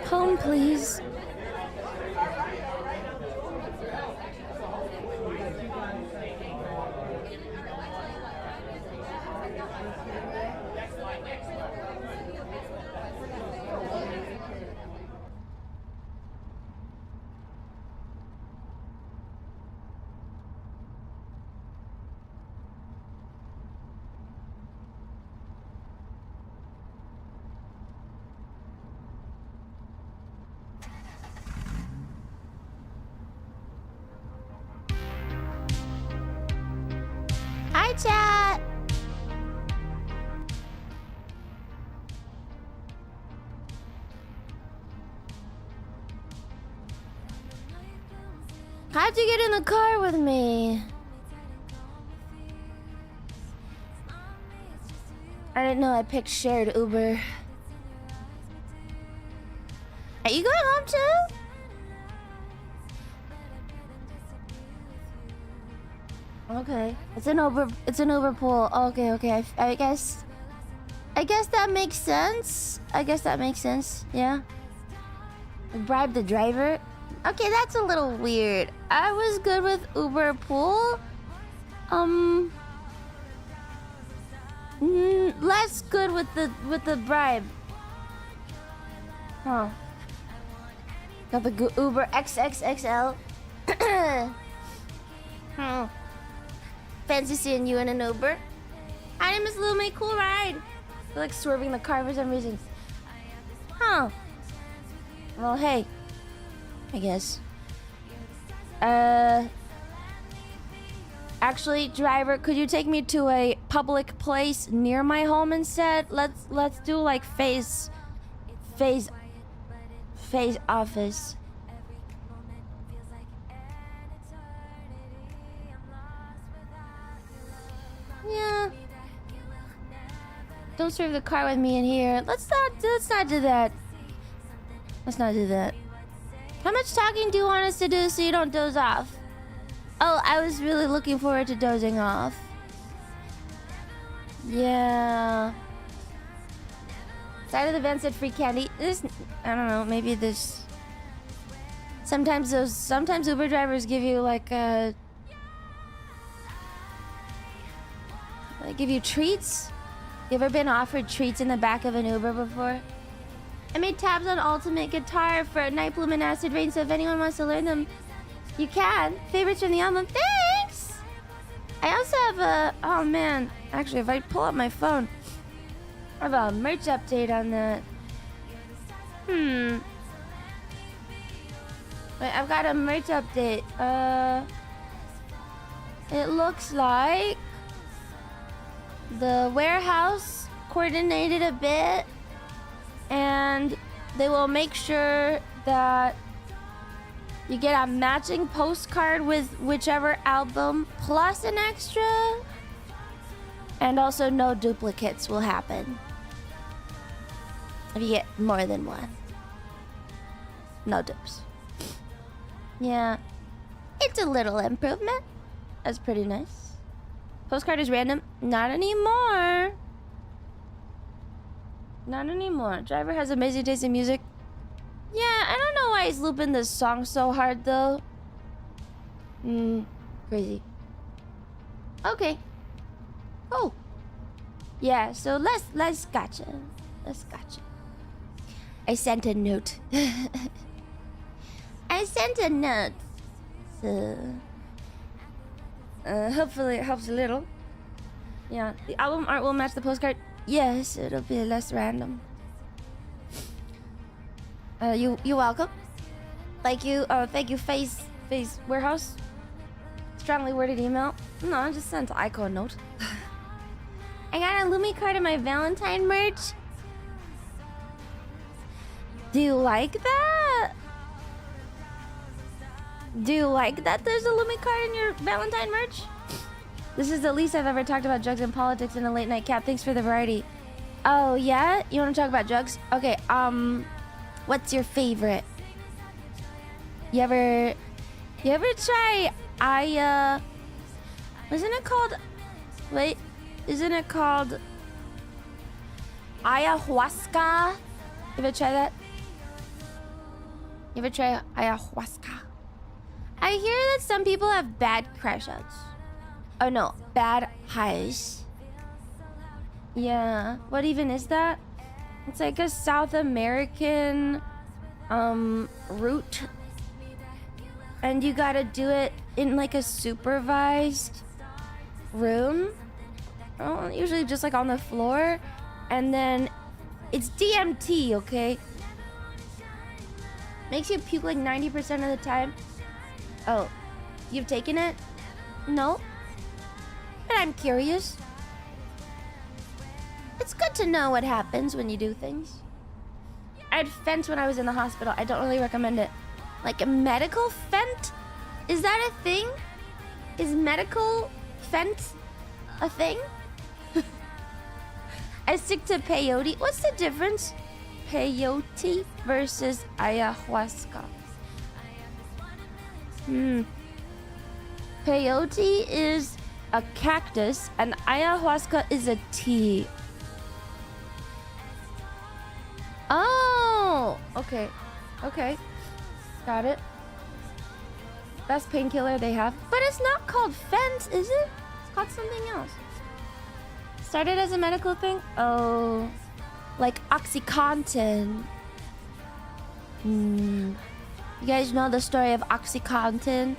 Phone, please. Hi, chat. How'd you get in the car with me? I didn't know I picked shared Uber. Are you going home too? Okay, it's an Uber pool. Okay, okay. I guess that makes sense. Yeah. Bribe the driver. Okay, that's a little weird. I was good with Uber pool. Less good with the bribe. Huh. Got the Uber XXXL. Fancy seeing you in an Uber. Hi, name is Lumi. Cool ride. I feel like swerving the car for some reason. Huh. Well, hey. I guess. Actually, driver, could you take me to a public place near my home instead? Let's do like phase office. Yeah. Don't serve the car with me in here. Let's not do that. Let's not do that. How much talking do you want us to do so you don't doze off? Oh, I was really looking forward to dozing off. Yeah. Side of the van said free candy. This, I don't know, maybe this. Sometimes Uber drivers give you like they give you treats. You ever been offered treats in the back of an Uber before? I made tabs on Ultimate Guitar for Night Bloom and Acid Rain, so if anyone wants to learn them, you can. Favorites from the album. Thanks! I also have a... Oh, man. Actually, if I pull up my phone, I have a merch update on that. Wait, I've got a merch update. It looks like the warehouse coordinated a bit, and they will make sure that you get a matching postcard with whichever album plus an extra, and also no duplicates will happen if you get more than one. No dupes. Yeah, it's a little improvement. That's pretty nice. Postcard is random. Not anymore. Not anymore. Driver has amazing taste in music. Yeah, I don't know why he's looping this song so hard though. Crazy. Okay. Oh. Yeah, so let's gotcha. Let's gotcha. I sent a note. I sent a note. So hopefully it helps a little. Yeah, the album art will match the postcard. Yes, it'll be less random. You welcome. Thank you, Face Warehouse. Strongly worded email. No, I just sent Ico a note. I got a Lumi card in my Valentine merch. Do you like that? Do you like that there's a Lumi card in your Valentine merch? This is the least I've ever talked about drugs and politics in a late night cap. Thanks for the variety. Oh, yeah? You want to talk about drugs? Okay, what's your favorite? You ever try isn't it called, wait, isn't it called ayahuasca? You ever try that? You ever try ayahuasca? I hear that some people have bad crash outs. Oh no, bad highs. Yeah, what even is that? It's like a South American root. And you gotta do it in like a supervised room. Oh, usually just like on the floor. And then it's DMT, okay? Makes you puke like 90% of the time. Oh, you've taken it? No? But I'm curious. It's good to know what happens when you do things. I had Fent when I was in the hospital. I don't really recommend it. Like a medical Fent? Is that a thing? Is medical Fent a thing? I stick to peyote. What's the difference? Peyote versus ayahuasca. Peyote is a cactus and ayahuasca is a tea. Oh, okay. Okay. Got it. Best painkiller they have. But it's not called Fent, is it? It's called something else. Started as a medical thing? Oh. Like OxyContin. You guys know the story of OxyContin?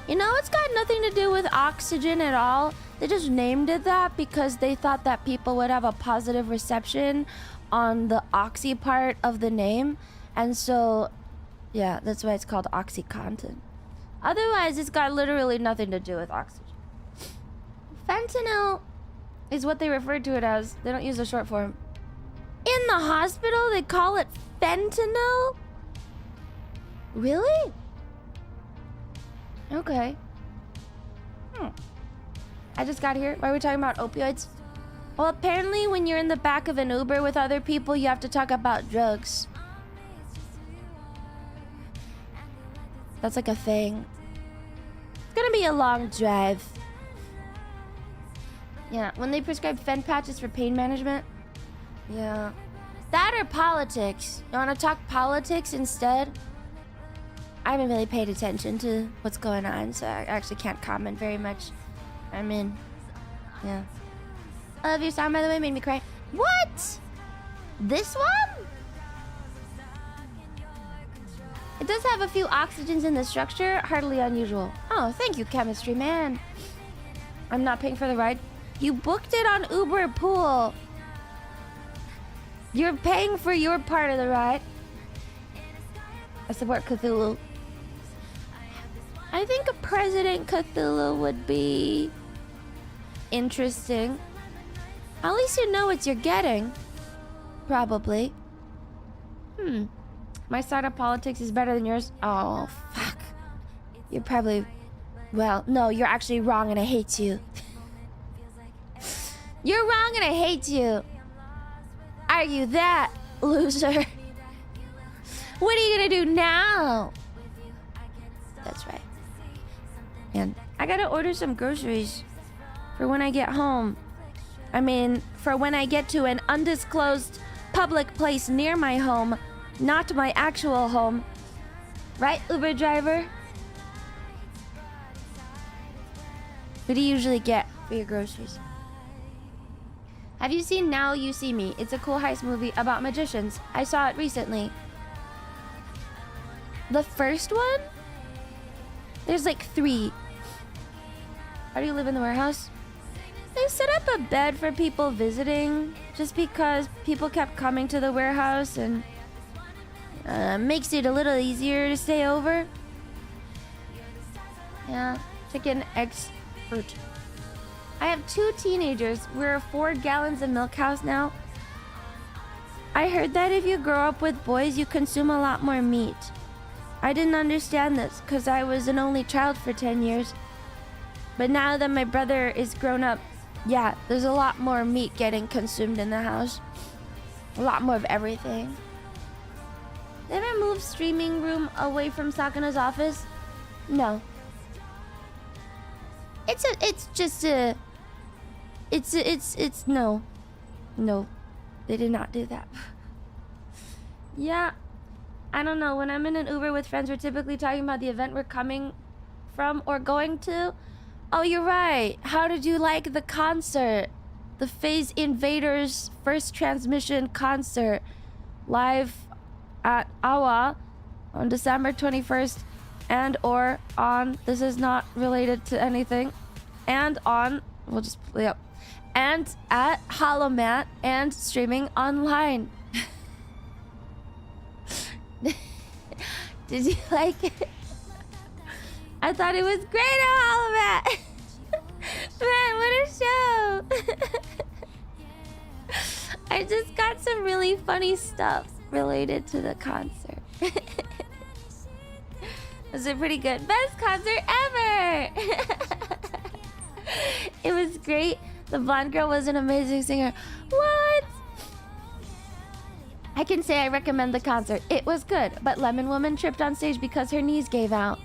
You know, it's got nothing to do with oxygen at all. They just named it that because they thought that people would have a positive reception on the oxy part of the name. And so, yeah, that's why it's called OxyContin. Otherwise, it's got literally nothing to do with oxygen. Fentanyl is what they refer to it as. They don't use the short form. In the hospital, they call it fentanyl? Really? Okay. I just got here. Why are we talking about opioids? Well, apparently when you're in the back of an Uber with other people, you have to talk about drugs. That's like a thing. It's gonna be a long drive. Yeah, when they prescribe Fent patches for pain management. Yeah. That or politics. You wanna talk politics instead? I haven't really paid attention to what's going on, so I actually can't comment very much. I mean, yeah. I love your song, by the way, made me cry. What? This one? It does have a few oxygens in the structure, hardly unusual. Oh, thank you, chemistry man. I'm not paying for the ride. You booked it on Uber Pool. You're paying for your part of the ride. I support Cthulhu. I think a President Cthulhu would be interesting. At least you know what you're getting. Probably. My side of politics is better than yours. Oh, fuck. You're probably... Well, no, you're actually wrong and I hate you. You're wrong and I hate you. Argue that, loser. What are you gonna do now? That's right. And I gotta order some groceries for when I get home. I mean, for when I get to an undisclosed public place near my home, not my actual home. Right, Uber driver? What do you usually get for your groceries? Have you seen Now You See Me? It's a cool heist movie about magicians. I saw it recently. The first one? There's like 3. How do you live in the warehouse? They set up a bed for people visiting just because people kept coming to the warehouse and makes it a little easier to stay over. Yeah, chicken expert. I have 2 teenagers. We're a 4 gallons of milk house now. I heard that if you grow up with boys, you consume a lot more meat. I didn't understand this because I was an only child for 10 years. But now that my brother is grown up, yeah, there's a lot more meat getting consumed in the house. A lot more of everything. They ever moved streaming room away from Sakana's office? No. No. No. They did not do that. Yeah. I don't know. When I'm in an Uber with friends, we're typically talking about the event we're coming from or going to. Oh, you're right. How did you like the concert? The Phase Invaders first transmission concert. Live at Awa on December 21st. And or on... This is not related to anything. And on... We'll just... Yep. And at Holomat and streaming online. Did you like it? I thought it was great at Holomat. Man, what a show. I just got some really funny stuff related to the concert. Was it pretty good? Best concert ever. It was great. The blonde girl was an amazing singer. What? I can say I recommend the concert. It was good, but Lemon Woman tripped on stage because her knees gave out.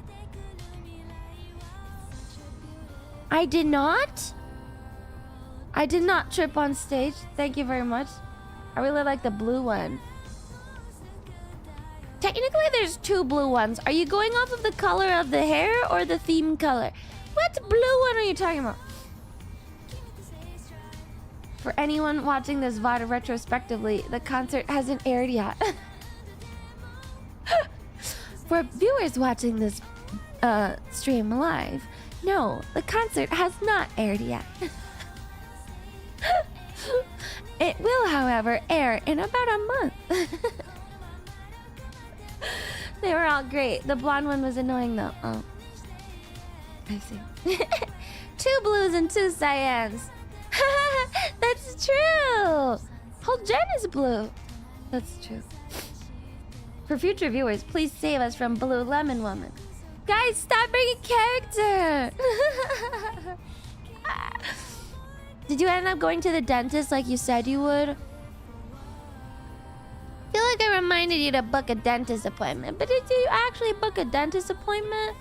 I did not? I did not trip on stage. Thank you very much. I really like the blue one. Technically, there's 2 blue ones. Are you going off of the color of the hair or the theme color? What blue one are you talking about? For anyone watching this VOD retrospectively, the concert hasn't aired yet. For viewers watching this stream live, no, the concert has not aired yet. It will, however, air in about a month. They were all great. The blonde one was annoying though. Oh, I see. 2 blues and 2 cyans. That's true. Whole gen is blue. That's true. For future viewers, please save us from Blue Lemon Woman. Guys, stop bringing character. Did you end up going to the dentist like you said you would? I feel like I reminded you to book a dentist appointment, but did you actually book a dentist appointment?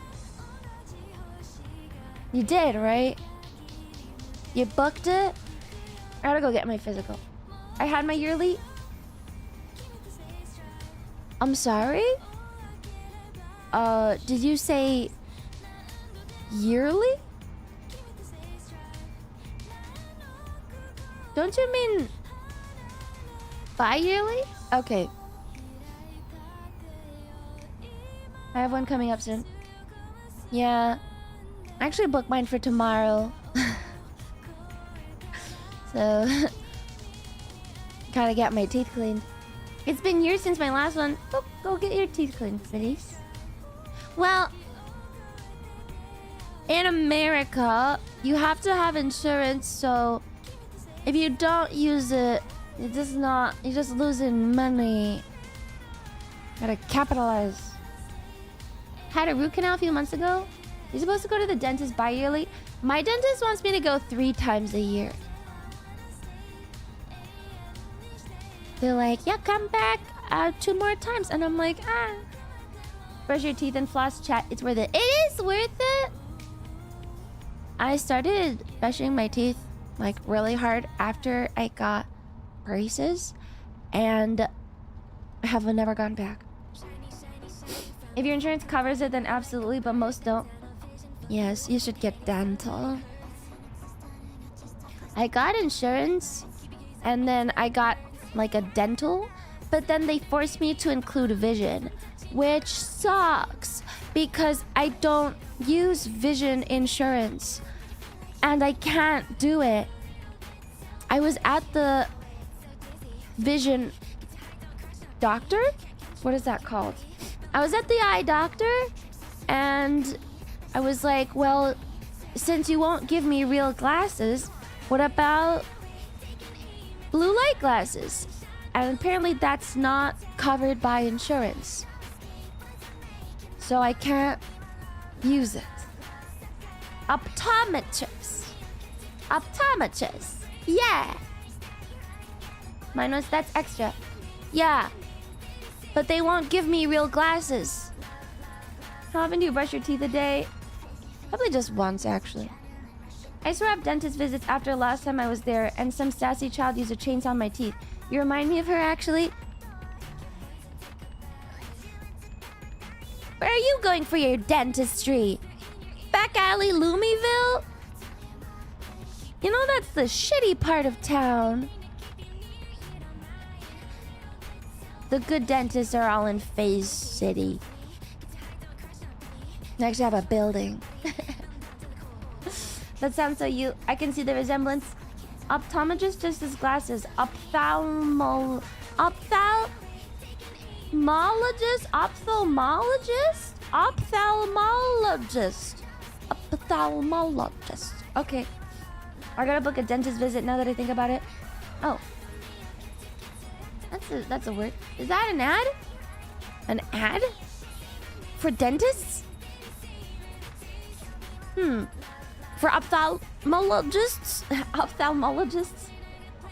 You did, right? You booked it? I gotta go get my physical. I had my yearly. I'm sorry? Did you say yearly? Don't you mean bi-yearly? Okay. I have one coming up soon. Yeah. I actually booked mine for tomorrow. So, gotta get my teeth cleaned. It's been years since my last one. Go get your teeth cleaned, please. Well, in America, you have to have insurance, so if you don't use it, you're just losing money. Gotta capitalize. Had a root canal a few months ago. You're supposed to go to the dentist bi-yearly. My dentist wants me to go 3 times a year. They're like, yeah, come back 2 more times. And I'm like, brush your teeth and floss, chat. It's worth it. It is worth it. I started brushing my teeth like really hard after I got braces. And I have never gone back. If your insurance covers it, then absolutely, but most don't. Yes, you should get dental. I got insurance, and then I got like a dental, but then they forced me to include vision, which sucks because I don't use vision insurance and I can't do it I was at the vision doctor? What is that called? I was at the eye doctor and I was like, well, since you won't give me real glasses, what about blue light glasses? And apparently that's not covered by insurance. So I can't use it. Optometrist. Optometrist. Yeah. Minus that's extra. Yeah. But they won't give me real glasses. How often do you brush your teeth a day? Probably just once, actually. I used to have dentist visits after last time I was there, and some sassy child used a chainsaw on my teeth. You remind me of her, actually. Where are you going for your dentistry? Back alley, Lumiville? You know, that's the shitty part of town. The good dentists are all in Phase City. Next, you have a building. That sounds so you. I can see the resemblance. Optometrist just as glasses. Ophthalmologist? Ophthalmologist? Ophthalmologist. Ophthalmologist. Okay. I gotta book a dentist visit now that I think about it. Oh. That's a word. Is that an ad? An ad? For dentists? For ophthalmologists? Ophthalmologists?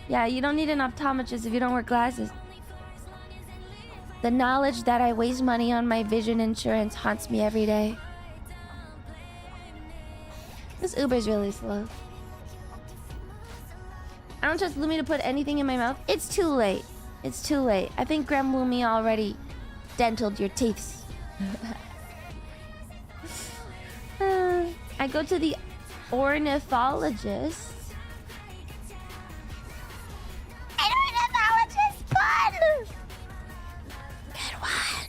Yeah, you don't need an optometrist if you don't wear glasses. The knowledge that I waste money on my vision insurance haunts me every day. This Uber's really slow. I don't trust Lumi to put anything in my mouth. It's too late. It's too late. I think Graham Lumi already dentaled your teeth. I go to the ornithologist. An ornithologist pun! Good one.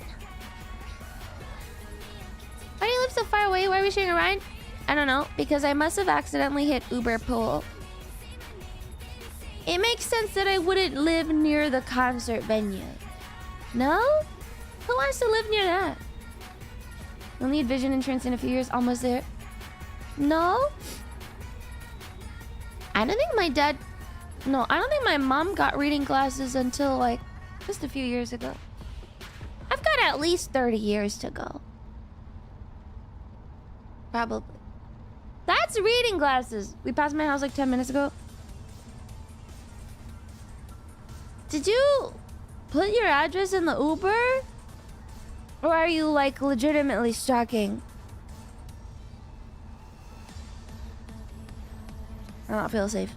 Why do you live so far away? Why are we sharing a ride? I don't know. Because I must have accidentally hit Uber pool. It makes sense that I wouldn't live near the concert venue. No? Who wants to live near that? You'll need vision insurance in a few years. Almost there. No? I don't think my dad... No, I don't think my mom got reading glasses until, like, just a few years ago. I've got at least 30 years to go. Probably. That's reading glasses. We passed my house like 10 minutes ago. Did you put your address in the Uber? Or are you, like, legitimately stalking? I don't feel safe.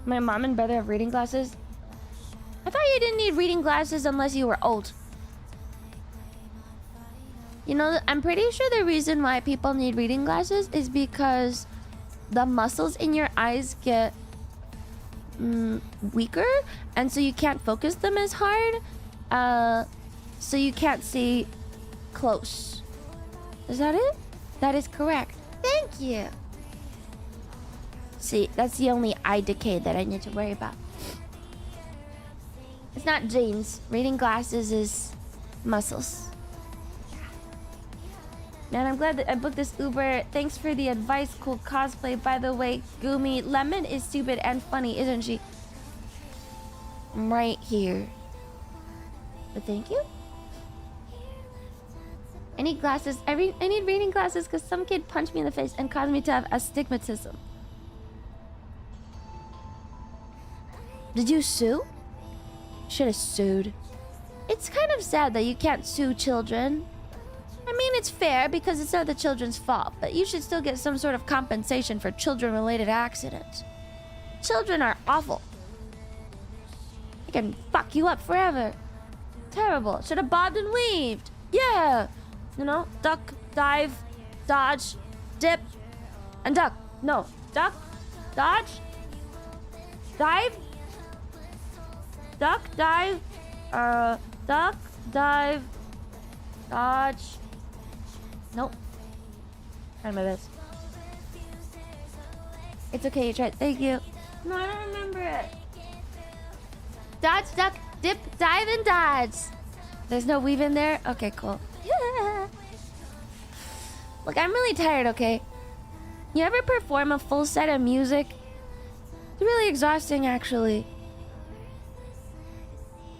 My mom and brother have reading glasses. I thought you didn't need reading glasses unless you were old. You know, I'm pretty sure the reason why people need reading glasses is because the muscles in your eyes get weaker, and so you can't focus them as hard. So you can't see close. Is that it? That is correct. Thank you. See, that's the only eye decay that I need to worry about. It's not genes. Reading glasses is muscles. Man, I'm glad that I booked this Uber. Thanks for the advice. Cool cosplay. By the way, Gumi, Lemon is stupid and funny, isn't she? I'm right here. But thank you. I need glasses. I need reading glasses because some kid punched me in the face and caused me to have astigmatism. Did you sue? Should have sued. It's kind of sad that you can't sue children. I mean, it's fair because it's not the children's fault, but you should still get some sort of compensation for children-related accidents. Children are awful. They can fuck you up forever. Terrible. Should have bobbed and weaved. Yeah. You know, duck, dive, dodge, dip, and duck. No, duck, dodge, dive, duck, dive, duck, dive, dodge. Nope. Trying my best. It's okay, you tried. Thank you. No, I don't remember it. Dodge, duck, dip, dive, and dodge. There's no weave in there? Okay, cool. Yeah. Look, I'm really tired, okay? You ever perform a full set of music? It's really exhausting, actually.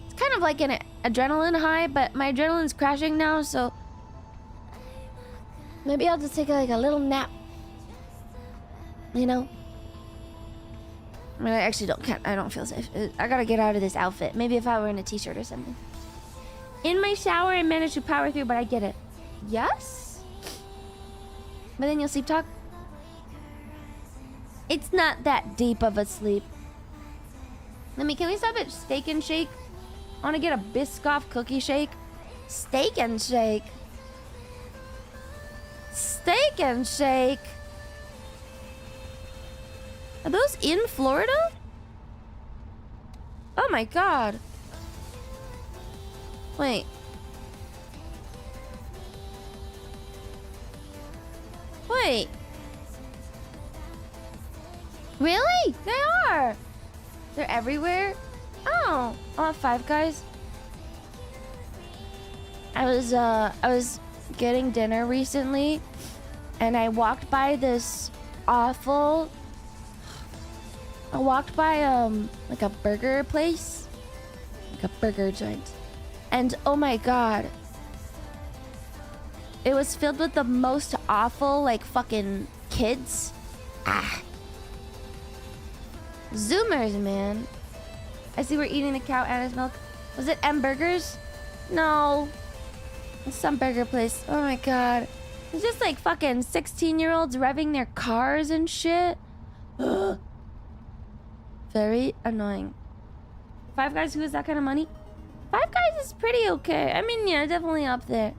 It's kind of like an adrenaline high, but my adrenaline's crashing now, so... maybe I'll just take like a little nap. You know? I mean, I actually I don't feel safe. I gotta get out of this outfit. Maybe if I were in a t-shirt or something. In my shower, I managed to power through, but I get it. Yes? But then you'll sleep talk? It's not that deep of a sleep. Can we stop at Steak and Shake? I want to get a Biscoff cookie shake. Steak and Shake. Steak and Shake. Are those in Florida? Oh my god. Wait. Wait. Really? They are. They're everywhere. Oh, Five Guys. I was getting dinner recently, and I walked by this awful. I walked by like a burger place, like a burger joint, and oh my god, it was filled with the most awful like fucking kids. Zoomers, man. I see we're eating the cow and its milk. Was it M Burgers? No. It's some burger place. Oh my god. It's just like fucking 16-year-olds revving their cars and shit. Ugh. Very annoying. Five Guys, who has that kind of money? Five Guys is pretty okay. I mean, yeah, definitely up there.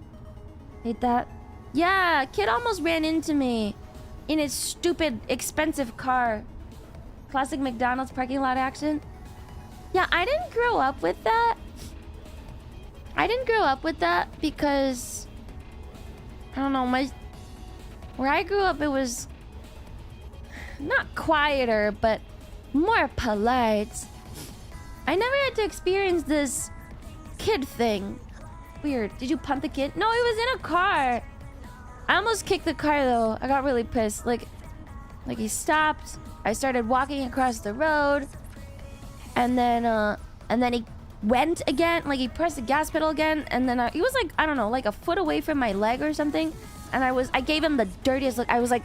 Hate that. Yeah, kid almost ran into me in his stupid, expensive car. Classic McDonald's parking lot action. Yeah, I didn't grow up with that. I didn't grow up with that because I don't know, where I grew up, it was not quieter, but more polite. I never had to experience this kid thing. Weird. Did you punt the kid? No, he was in a car. I almost kicked the car though. I got really pissed. Like he stopped. I started walking across the road, and then he went again. Like he pressed the gas pedal again, and then he was like, I don't know, like a foot away from my leg or something. And I gave him the dirtiest look. I was like,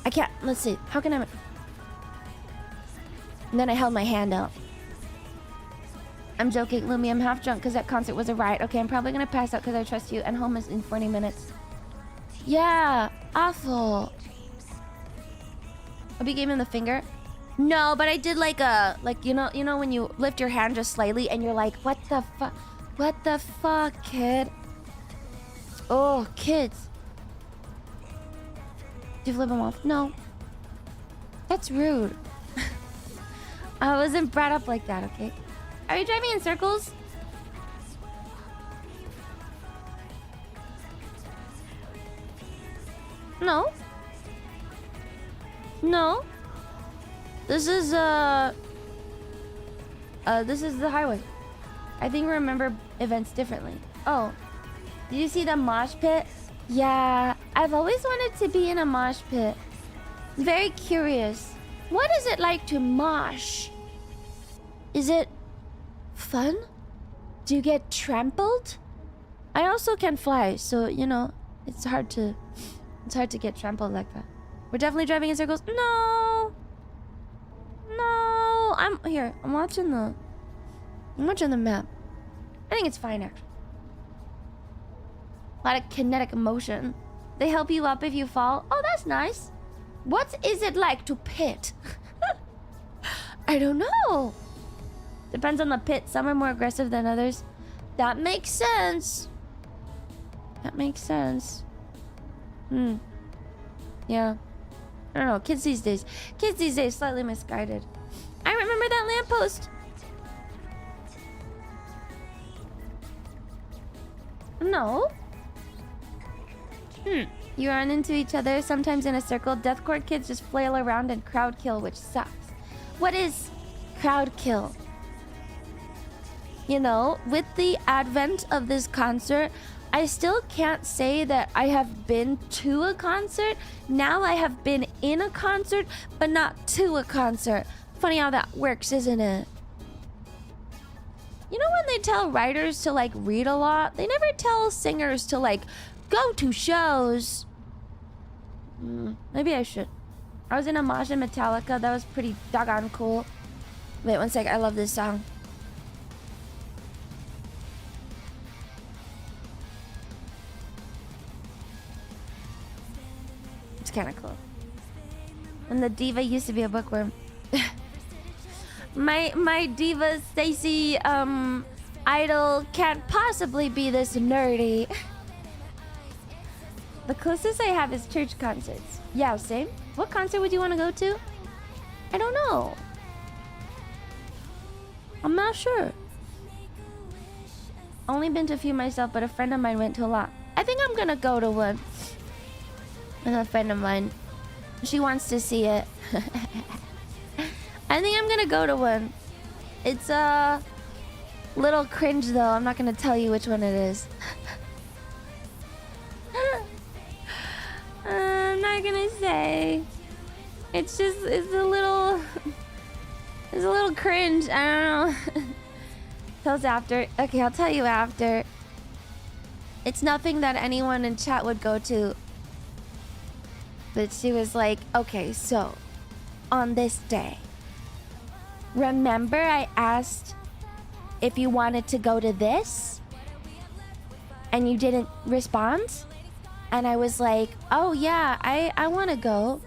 I can't. Let's see. How can I? And then I held my hand out. I'm joking, Lumi. I'm half drunk because that concert was a riot. Okay, I'm probably gonna pass out because I trust you. And home is in 40 minutes. Yeah, awful. Hope you gave him the finger. No, but I did like a you know when you lift your hand just slightly and you're like, what the fuck, kid? Oh, kids. Do you flip him off? No. That's rude. I wasn't brought up like that, okay? Are you driving in circles? No. No. This is the highway. I think we remember events differently. Oh. Did you see the mosh pit? Yeah, I've always wanted to be in a mosh pit. Very curious. What is it like to mosh? Is it fun? Do you get trampled? I also can fly, so you know, it's hard to get trampled like that. We're definitely driving in circles. No. No. I'm watching the map. I think it's fine actually. A lot of kinetic motion. They help you up if you fall. Oh, that's nice. What is it like to pit? I don't know. Depends on the pit. Some are more aggressive than others. That makes sense. That makes sense. Yeah. I don't know. Kids these days slightly misguided. I remember that lamppost. No. You run into each other, sometimes in a circle. Deathcore kids just flail around and crowd kill, which sucks. What is crowd kill? You know, with the advent of this concert, I still can't say that I have been to a concert. Now I have been in a concert, but not to a concert. Funny how that works, isn't it? You know when they tell writers to, like, read a lot? They never tell singers to, like, go to shows. Maybe I should. I was in a mosh in Metallica. That was pretty doggone cool. Wait, one sec. I love this song. It's kind of cool. And the diva used to be a bookworm. my diva Stacy idol can't possibly be this nerdy. The closest I have is church concerts. Yeah, same. What concert would you want to go to? I don't know. I'm not sure. Only been to a few myself, but a friend of mine went to a lot. I think I'm gonna go to one. With a friend of mine. She wants to see it. I think I'm gonna go to one. It's a little cringe though. I'm not gonna tell you which one it is. I'm not gonna say. It's just, it's a little cringe. I don't know. Tells after. Okay, I'll tell you after. It's nothing that anyone in chat would go to. But she was like, okay, so on this day, remember I asked if you wanted to go to this and you didn't respond? And I was like, oh yeah, I want to go.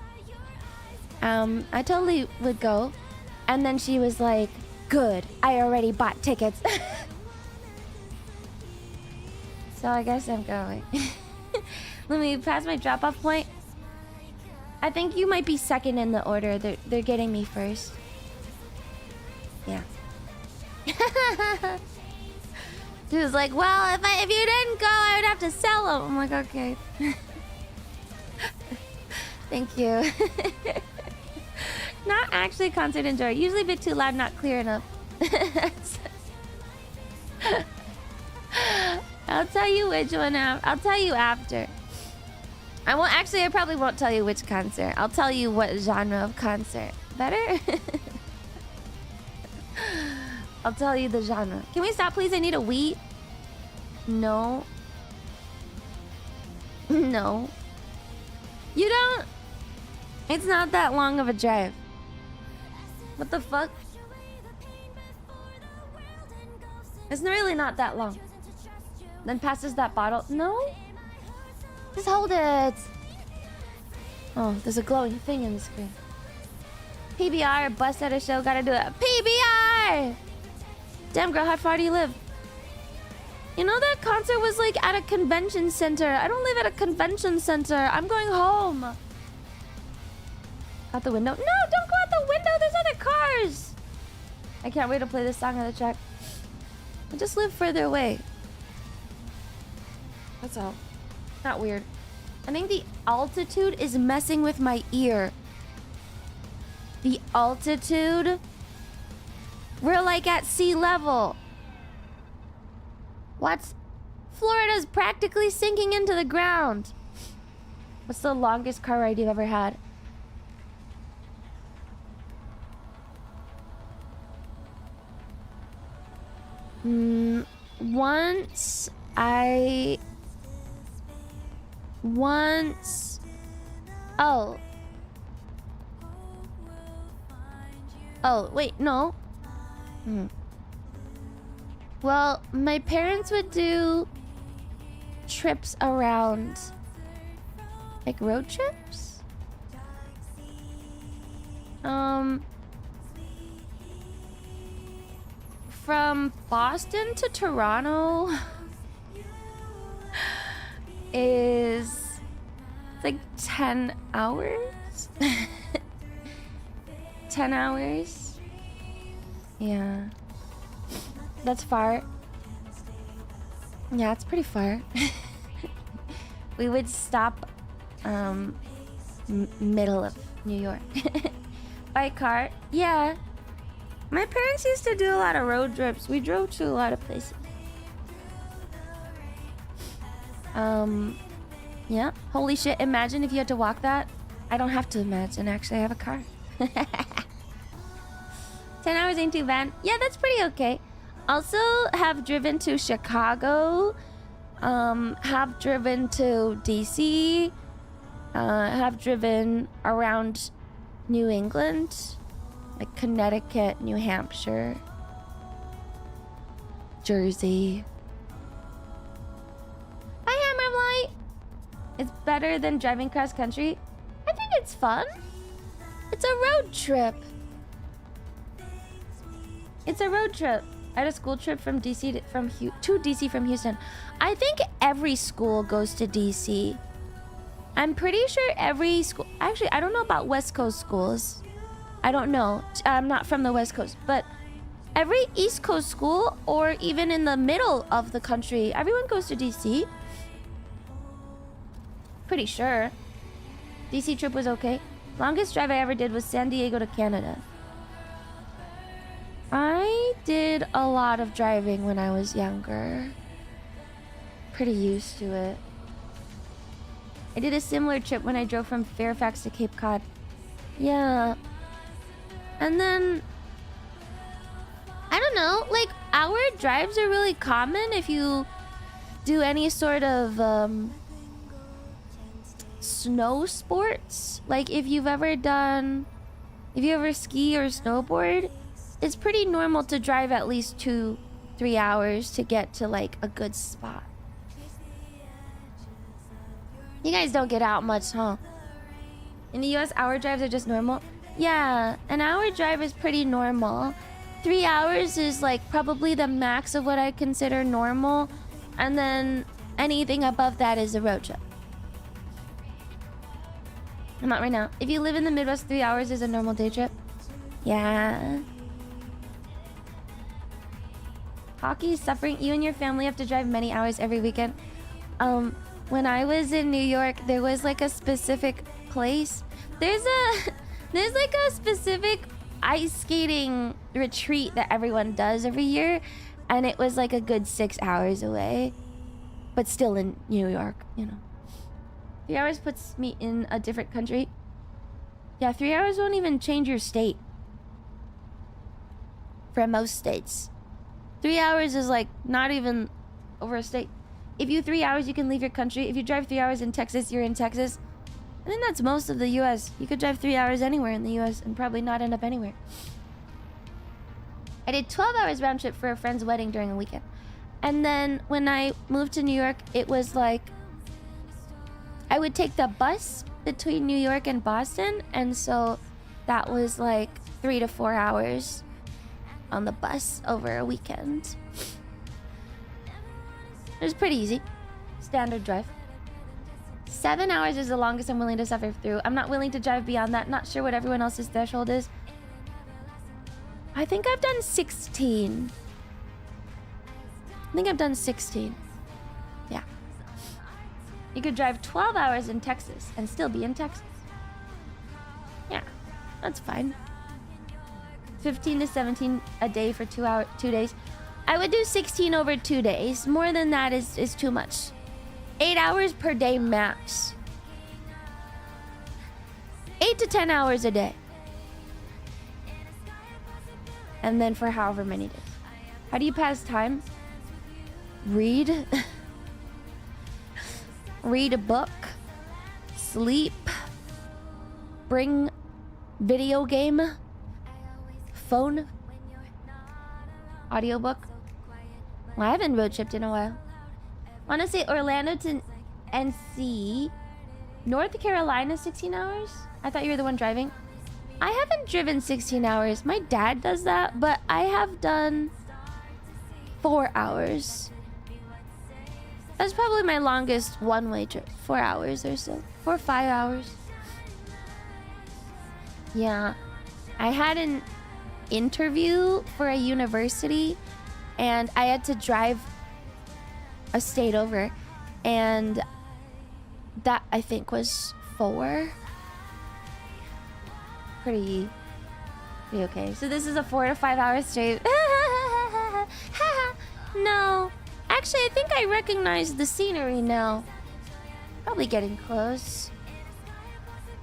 I totally would go. And then she was like, good, I already bought tickets. So I guess I'm going. Let me pass my drop-off point. I think you might be second in the order. They're getting me first. Yeah. She was like, well, if you didn't go, I would have to sell them. I'm like, okay. Thank you. Not actually concert enjoy. Usually a bit too loud, not clear enough. I'll tell you which one. I'll tell you after. I won't actually. I probably won't tell you which concert. I'll tell you what genre of concert. Better? I'll tell you the genre. Can we stop, please? I need a wee. No. No. You don't. It's not that long of a drive. What the fuck? It's really not that long. Then passes that bottle. No? Just hold it. Oh, there's a glowing thing in the screen. PBR, bust at a show, gotta do it. PBR! Damn girl, how far do you live? You know that concert was like at a convention center. I don't live at a convention center. I'm going home. Out the window? No, don't go out the window. There's other cars. I can't wait to play this song on the track. I just live further away. That's all. Not weird. I think the altitude is messing with my ear. The altitude? We're like at sea level. What? Florida's practically sinking into the ground. What's the longest car ride you've ever had? Oh, wait, no. Well, my parents would do trips around, like road trips. From Boston to Toronto is like 10 hours. 10 hours. Yeah. That's far. Yeah, it's pretty far. We would stop middle of New York. By car? Yeah. My parents used to do a lot of road trips. We drove to a lot of places. Yeah. Holy shit, imagine if you had to walk that. I don't have to imagine, actually, I have a car. 10 hours ain't too bad. Yeah, that's pretty okay. Also have driven to Chicago. Have driven to DC. Have driven around New England. Like Connecticut, New Hampshire. Jersey. Hi, Hammerlight. It's better than driving cross country. I think it's fun. It's a road trip. It's a road trip. I had a school trip from DC to DC from Houston. I think every school goes to DC. I'm pretty sure every school... Actually, I don't know about West Coast schools. I don't know. I'm not from the West Coast. But every East Coast school, or even in the middle of the country, everyone goes to DC. Pretty sure. DC trip was okay. Longest drive I ever did was San Diego to Canada. I did a lot of driving when I was younger. Pretty used to it. I did a similar trip when I drove from Fairfax to Cape Cod. Yeah. And then... I don't know. Like, hour drives are really common if you do any sort of... snow sports. Like, if you've ever done... If you ever ski or snowboard... It's pretty normal to drive at least 2-3 hours to get to like a good spot. You guys don't get out much, huh? In the US, hour drives are just normal? Yeah, an hour drive is pretty normal. 3 hours is like probably the max of what I consider normal. And then anything above that is a road trip. I'm not right now. If you live in the Midwest, 3 hours is a normal day trip. Yeah. Hockey is suffering. You and your family have to drive many hours every weekend. When I was in New York, there was like a specific place. There's like a specific ice skating retreat that everyone does every year, and it was like a good 6 hours away, but still in New York, you know. 3 hours puts me in a different country. Yeah, 3 hours won't even change your state. For most states. 3 hours is like not even over a state. If you 3 hours, you can leave your country. If you drive 3 hours in Texas, you're in Texas. I think that's most of the US. You could drive 3 hours anywhere in the US and probably not end up anywhere. I did 12 hours round trip for a friend's wedding during a weekend. And then when I moved to New York, it was like I would take the bus between New York and Boston. And so that was like 3 to 4 hours on the bus over a weekend. It was pretty easy. Standard drive. 7 hours is the longest I'm willing to suffer through. I'm not willing to drive beyond that. Not sure what everyone else's threshold is. I think I've done 16. I think I've done 16. Yeah. You could drive 12 hours in Texas and still be in Texas. Yeah, that's fine. 15 to 17 a day for 2 days. I would do 16 over 2 days. More than that is too much. 8 hours per day max. 8 to 10 hours a day. And then for however many days. How do you pass time? Read. Read a book. Sleep. Bring video game. Phone. Audiobook. Well, I haven't road tripped in a while. Want to say Orlando to NC. North Carolina 16 hours? I thought you were the one driving. I haven't driven 16 hours. My dad does that, but I have done 4 hours. That's probably my longest one-way trip. 4 hours or so. 4 or 5 hours. Yeah. I had an interview for a university, and I had to drive a state over, and that I think was 4. Pretty okay. So this is a 4 to 5 hour stream. No. Actually, I think I recognize the scenery now. Probably getting close.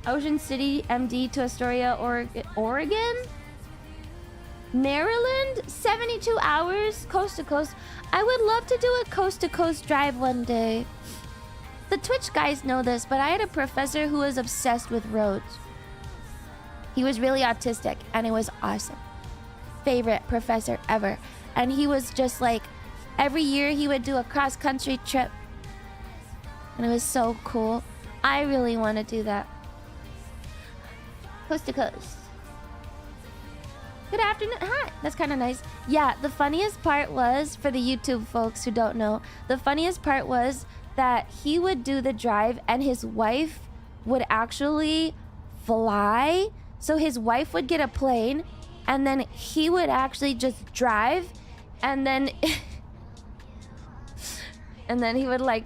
Ocean City, MD to Astoria, Oregon? Maryland? 72 hours? Coast to coast. I would love to do a coast to coast drive one day. The Twitch guys know this, but I had a professor who was obsessed with roads. He was really autistic, and it was awesome. Favorite professor ever. And he was just like, every year he would do a cross-country trip. And it was so cool. I really want to do that. Coast to coast. Good afternoon. Hi. That's kind of nice. Yeah, the funniest part was, for the YouTube folks who don't know, the funniest part was that he would do the drive and his wife would actually fly. So his wife would get a plane and then he would actually just drive and then and then he would like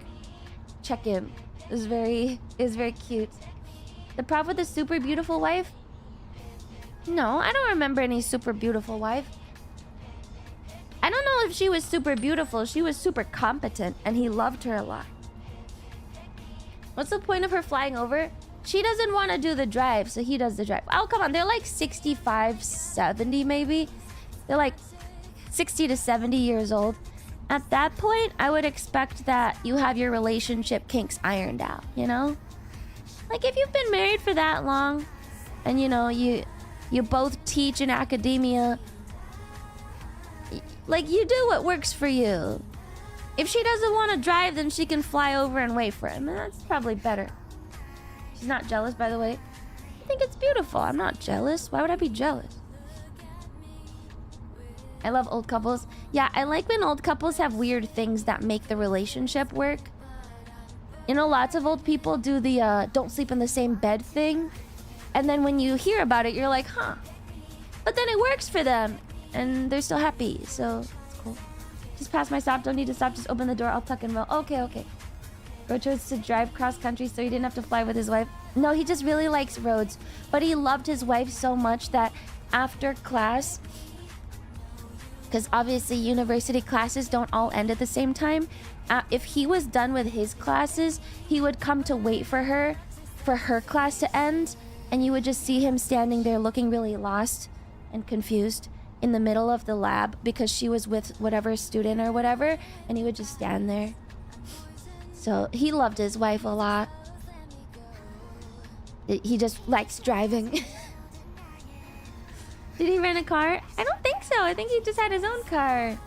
check in. It was very cute. The problem with the super beautiful wife? No, I don't remember any super beautiful wife. I don't know if she was super beautiful. She was super competent and he loved her a lot. What's the point of her flying over? She doesn't want to do the drive, so he does the drive. Oh, come on. They're like 65, 70 maybe. They're like 60 to 70 years old. At that point, I would expect that you have your relationship kinks ironed out, you know? Like if you've been married for that long and you know, you both teach in academia, like you do what works for you. If she doesn't want to drive, then she can fly over and wait for him. And that's probably better. She's not jealous, by the way. I think it's beautiful. I'm not jealous. Why would I be jealous? I love old couples. Yeah, I like when old couples have weird things that make the relationship work. You know, lots of old people do the don't sleep in the same bed thing. And then when you hear about it, you're like, huh. But then it works for them. And they're still happy. So, it's cool. Just pass my stop. Don't need to stop. Just open the door. I'll tuck and roll. Okay, okay. Bro chose to drive cross country so he didn't have to fly with his wife. No, he just really likes roads. But he loved his wife so much that after class, because obviously university classes don't all end at the same time, if he was done with his classes, he would come to wait for her class to end, and you would just see him standing there looking really lost and confused in the middle of the lab because she was with whatever student or whatever, and he would just stand there. So he loved his wife a lot. He just likes driving. Did he rent a car? I don't think so. I think he just had his own car.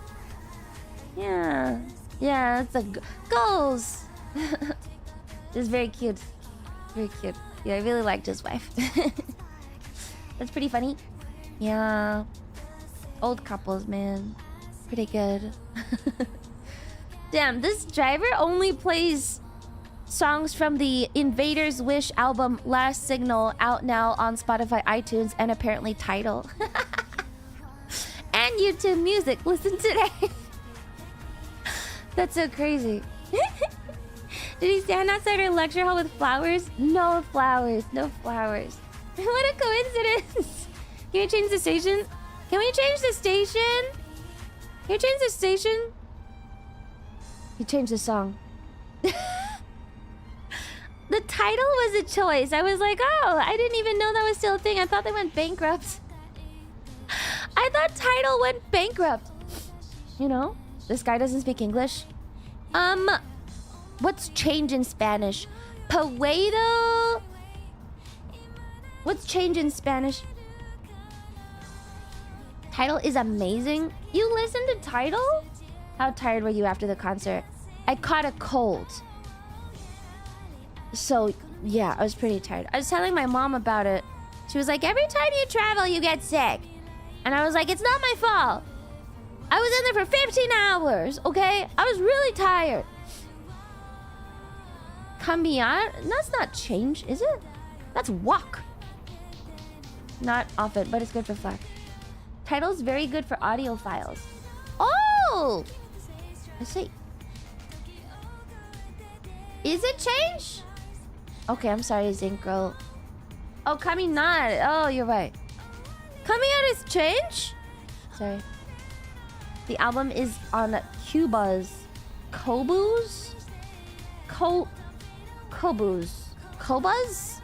Yeah. Yeah, that's the goals. It's very cute. Very cute. Yeah, I really liked his wife. That's pretty funny. Yeah. Old couples, man. Pretty good. Damn, this driver only plays songs from the Invaders Wish album Last Signal, out now on Spotify, iTunes, and apparently Tidal. And YouTube Music. Listen today. That's so crazy. Did he stand outside our lecture hall with flowers? No flowers. No flowers. What a coincidence. Can we change the station? Can we change the station? Can you change the station? You changed the song. The title was a choice. I was like, oh, I didn't even know that was still a thing. I thought they went bankrupt. I thought Tidal went bankrupt. You know, this guy doesn't speak English. What's change in Spanish? Puedo. What's change in Spanish? Tidal is amazing. You listened to Tidal? How tired were you after the concert? I caught a cold. So, yeah, I was pretty tired. I was telling my mom about it. She was like, every time you travel, you get sick. And I was like, it's not my fault. I was in there for 15 hours, okay? I was really tired. Cambiar? That's not change, is it? That's walk. Not often, but it's good for Flack. Title's very good for audio files. Oh! I see. Is it change? Okay, I'm sorry, Zinkril. Oh, Kami not. Oh, you're right. Coming out is change? Sorry. The album is on Cuba's Kobu's? Kobu's. Kobas?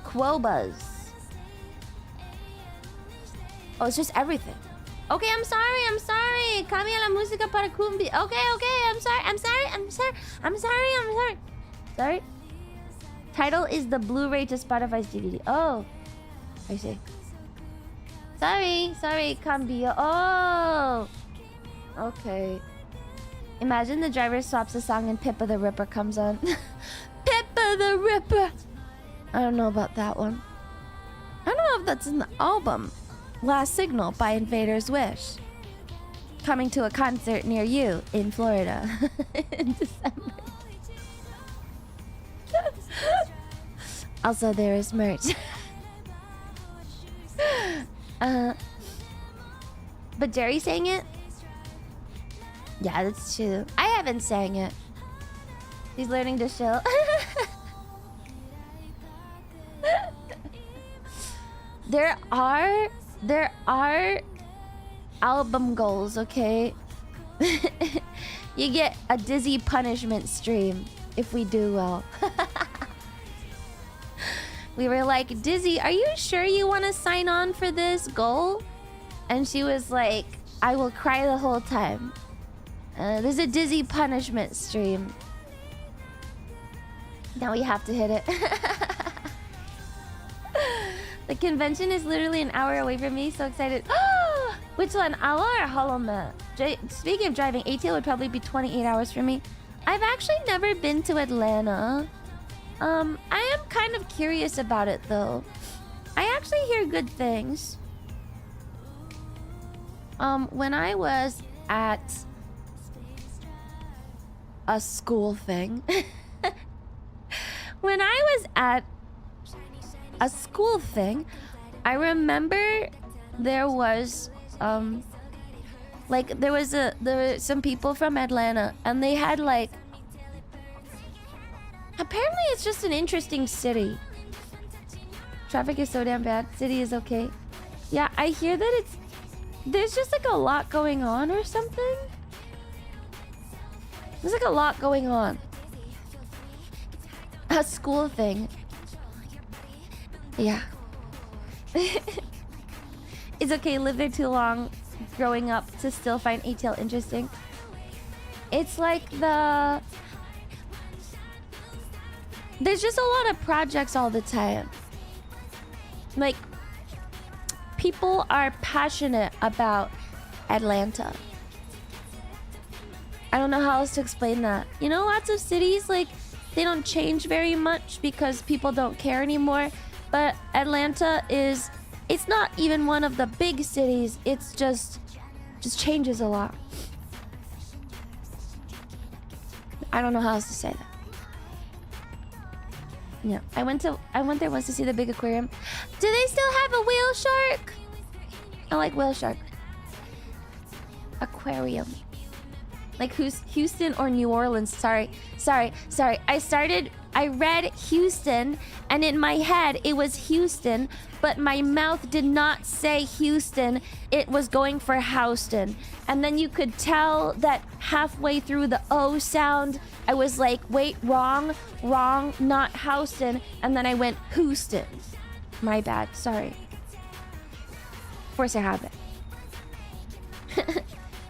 Quobas. Oh, it's just everything. Okay, I'm sorry. Cambia la música para cumbia. Okay, I'm sorry. Sorry. Title is the Blu-ray to Spotify's DVD. Oh, I see. Sorry, cambio. Oh, okay. Imagine the driver swaps a song and Pippa the Ripper comes on. Pippa the Ripper. I don't know about that one. I don't know if that's in the album. Last Signal by Invader's Wish. Coming to a concert near you in Florida in December. Also, there is merch. But Jerry sang it? Yeah, that's true. I haven't sang it. He's learning to chill. There are album goals, okay? You get a Dizzy punishment stream if we do well. We were like, Dizzy, are you sure you want to sign on for this goal? And she was like, I will cry the whole time. There's a Dizzy punishment stream. Now we have to hit it. The convention is literally an hour away from me. So excited. Which one? Ala or Hollow? Speaking of driving, ATL would probably be 28 hours for me. I've actually never been to Atlanta. I am kind of curious about it though. I actually hear good things. When I was at a school thing. When I was at a school thing, I remember there was there were some people from Atlanta and they had like, apparently it's just an interesting city. Traffic is so damn bad. City is okay. Yeah, I hear that there's just like a lot going on or something. There's like a lot going on. A school thing. Yeah. It's okay, live there too long growing up to still find ATL interesting. It's like there's just a lot of projects all the time. Like, people are passionate about Atlanta. I don't know how else to explain that. You know, lots of cities, like, they don't change very much because people don't care anymore. But Atlanta it's not even one of the big cities. It's just changes a lot. I don't know how else to say that. Yeah, I went there once to see the big aquarium. Do they still have a whale shark? I like whale shark. Aquarium. Like Houston or New Orleans. Sorry. I read Houston, and in my head it was Houston, but my mouth did not say Houston. It was going for Houston. And then you could tell that halfway through the O sound, I was like, wait, wrong, not Houston. And then I went Houston. My bad, sorry. Force a habit.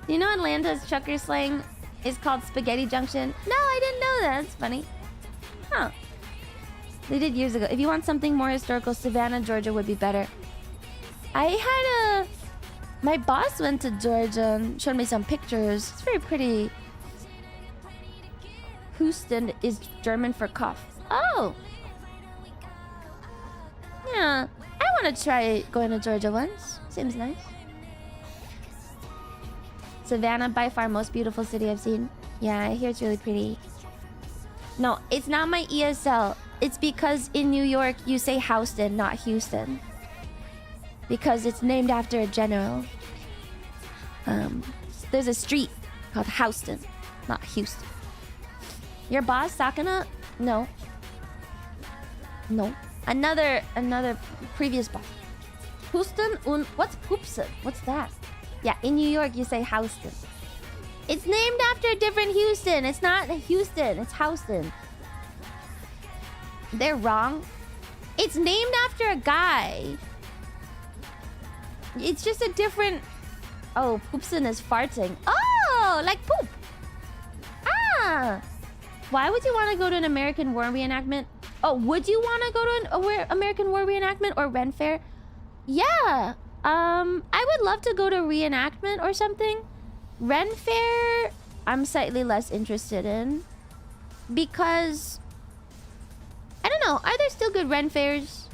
You know Atlanta's trucker slang is called Spaghetti Junction? No, I didn't know that. That's funny. Huh. They did years ago. If you want something more historical, Savannah, Georgia would be better. My boss went to Georgia and showed me some pictures. It's very pretty. Houston is German for cough. Oh! Yeah. I want to try going to Georgia once. Seems nice. Savannah, by far most beautiful city I've seen. Yeah, I hear it's really pretty. No, it's not my ESL. It's because in New York you say Houston, not Houston. Because it's named after a general. There's a street called Houston, not Houston. Your boss, Sakana? No. No. Another previous boss. Houston und... What's Hoopson? What's that? Yeah, in New York you say Houston. It's named after a different Houston. It's not Houston. It's Houston. They're wrong. It's named after a guy. It's just a different... Oh, Poopson is farting. Oh, like poop. Ah. Why would you want to go to an American War reenactment? Oh, would you want to go to an American War reenactment or Ren Fair? Yeah. I would love to go to reenactment or something. Ren Fair, I'm slightly less interested in. Because... I don't know. Are there still good Ren Fairs?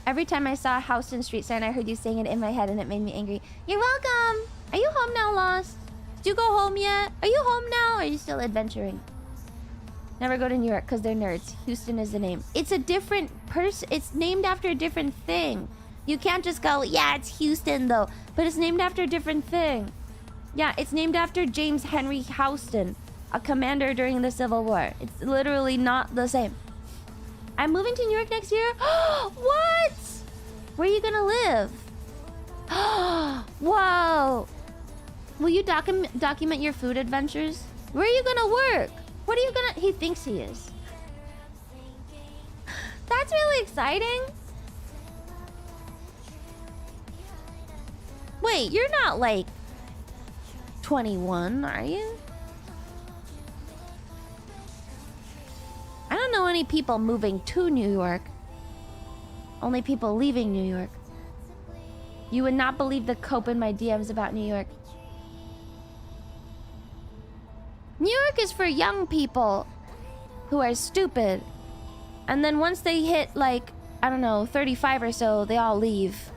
Every time I saw a Houston Street sign, I heard you saying it in my head and it made me angry. You're welcome! Are you home now, Lost? Did you go home yet? Are you home now? Or are you still adventuring? Never go to New York because they're nerds. Houston is the name. It's a different person. It's named after a different thing. You can't just go, yeah, it's Houston though. But it's named after a different thing. Yeah, it's named after James Henry Houston, a commander during the Civil War. It's literally not the same. I'm moving to New York next year? What? Where are you gonna live? Whoa. Will you document your food adventures? Where are you gonna work? What are you gonna... He thinks he is. That's really exciting. Wait, you're not like 21, are you? I don't know any people moving to New York. Only people leaving New York. You would not believe the cope in my DMs about New York. New York is for young people who are stupid. And then once they hit like, I don't know, 35 or so, they all leave.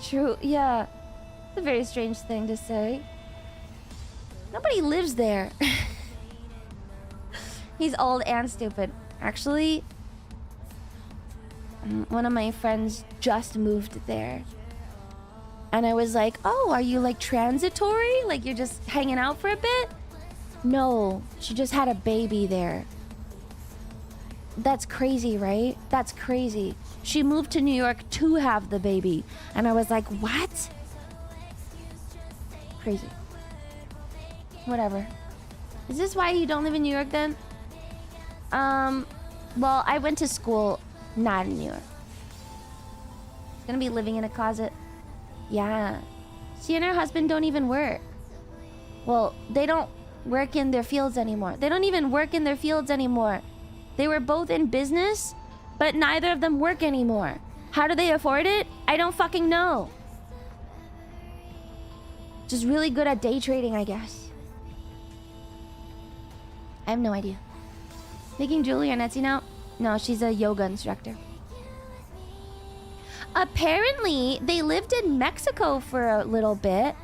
True, yeah. It's a very strange thing to say. Nobody lives there. He's old and stupid. Actually, one of my friends just moved there. And I was like, oh, are you like transitory? Like you're just hanging out for a bit? No, she just had a baby there. That's crazy, right? That's crazy. She moved to New York to have the baby. And I was like, what? Crazy. Whatever. Is this why you don't live in New York then? Well, I went to school not in New York. Gonna be living in a closet. Yeah. She and her husband don't even work. Well, they don't work in their fields anymore. They don't even work in their fields anymore. They were both in business, but neither of them work anymore. How do they afford it? I don't fucking know. Just really good at day trading, I guess. I have no idea. Making jewelry on Etsy now? No, she's a yoga instructor. Apparently, they lived in Mexico for a little bit.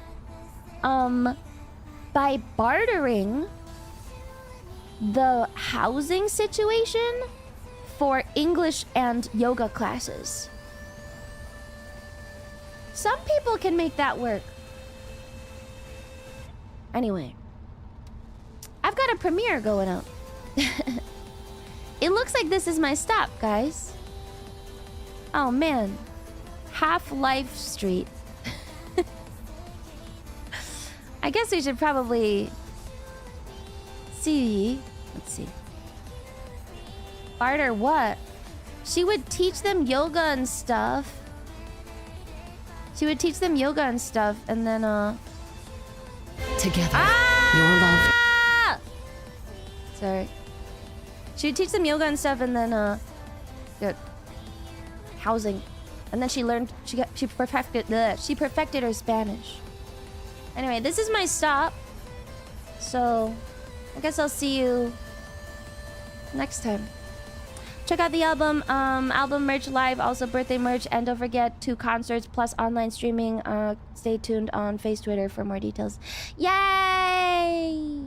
By bartering the housing situation for English and yoga classes. Some people can make that work. Anyway, I've got a premiere going up. It looks like this is my stop, guys. Oh man, Half-Life Street. I guess we should probably see. Let's see. Barter what? She would teach them yoga and stuff. She would teach them yoga and stuff, and then together, your love. Sorry. She would teach them yoga and stuff, and then good housing, and then she learned. She perfected her Spanish. Anyway, this is my stop. So, I guess I'll see you next time. Check out the album, album merch live, also birthday merch, and don't forget 2 concerts plus online streaming. Stay tuned on Face Twitter for more details. Yay!